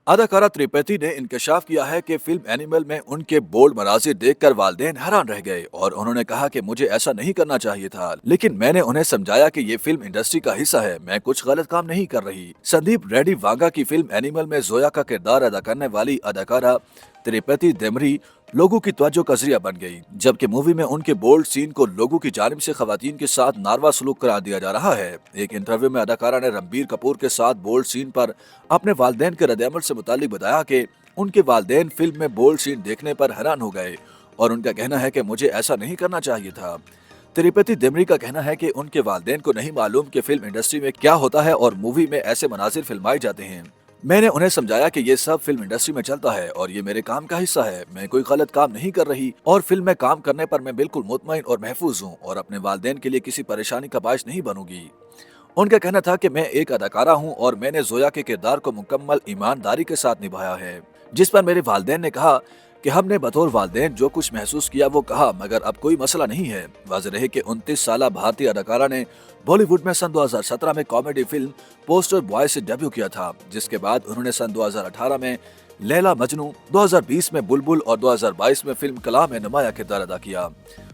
अदाकारा त्रिपाठी ने इंकशाफ किया है कि फिल्म एनिमल में उनके बोल्ड मनाजिर देखकर वालिदैन हैरान रह गए और उन्होंने कहा कि मुझे ऐसा नहीं करना चाहिए था, लेकिन मैंने उन्हें समझाया कि ये फिल्म इंडस्ट्री का हिस्सा है, मैं कुछ गलत काम नहीं कर रही। संदीप रेड्डी वांगा की फिल्म एनिमल में जोया का किरदार अदा करने वाली अदाकारा त्रिपाठी देमरी लोगों की तवज्जो का जरिया बन गई, जबकि मूवी में उनके बोल्ड सीन को लोगों की जानिब से खवातीन के साथ नारवा सलूक करार दिया जा रहा है। एक इंटरव्यू में अदाकारा ने रणबीर कपूर के साथ बोल्ड सीन पर अपने वालिदैन के रद्द-ए-अमल से मुतालिक बताया कि उनके वालिदैन फिल्म में बोल्ड सीन देखने पर हैरान हो गए और उनका कहना है कि मुझे ऐसा नहीं करना चाहिए था। त्रिपाठी देमरी का कहना है कि उनके वालिदैन को नहीं मालूम कि फिल्म इंडस्ट्री में क्या होता है और मूवी में ऐसे मनाजिर फिल्माए जाते हैं। मैंने उन्हें समझाया कि ये सब फिल्म इंडस्ट्री में चलता है और ये मेरे काम का हिस्सा है, मैं कोई गलत काम नहीं कर रही और फिल्म में काम करने पर मैं बिल्कुल मुतमईन और महफूज हूँ और अपने वालिदैन के लिए किसी परेशानी का बायस नहीं बनूंगी। उनका कहना था कि मैं एक अदाकारा हूँ और मैंने जोया के किरदार को मुकम्मल ईमानदारी के साथ निभाया है, जिस पर मेरे वालिदैन ने कहा कि हमने बतौर वालिदैन जो कुछ महसूस किया वो कहा, मगर अब कोई मसला नहीं है। वाज़ेह रहे कि 29 साला भारतीय अदाकारा ने बॉलीवुड में सन 2017 में कॉमेडी फिल्म पोस्टर बॉय से डेब्यू किया था, जिसके बाद उन्होंने सन 2018 में लैला मजनू, 2020 में बुलबुल और 2022 में फिल्म कला में नुमाया किरदार अदा किया।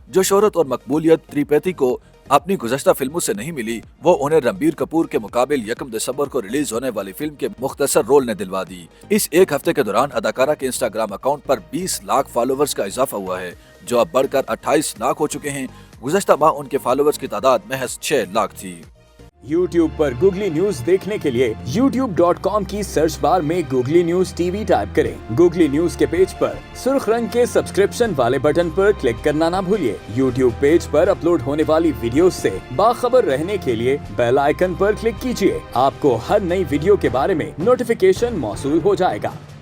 जो शोहरत और मकबूलियत त्रिपाठी को अपनी गुज़श्ता फिल्मों से नहीं मिली, वो उन्हें रणबीर कपूर के मुकाबिल 1 दिसंबर को रिलीज होने वाली फिल्म के मुख्तसर रोल ने दिलवा दी। इस एक हफ्ते के दौरान अदाकारा के इंस्टाग्राम अकाउंट पर 20 लाख फॉलोवर्स का इजाफा हुआ है, जो अब बढ़कर 28 लाख हो चुके हैं। गुज़श्ता माह उनके फॉलोवर्स की तादाद महज 6 लाख थी। YouTube पर गूगली न्यूज देखने के लिए youtube.com की सर्च बार में गूगली न्यूज टीवी टाइप करें। गूगली न्यूज के पेज पर सुर्ख रंग के सब्सक्रिप्शन वाले बटन पर क्लिक करना ना भूलिए। YouTube पेज पर अपलोड होने वाली वीडियोस से बाखबर रहने के लिए बेल आइकन पर क्लिक कीजिए। आपको हर नई वीडियो के बारे में नोटिफिकेशन मौसूल हो जाएगा।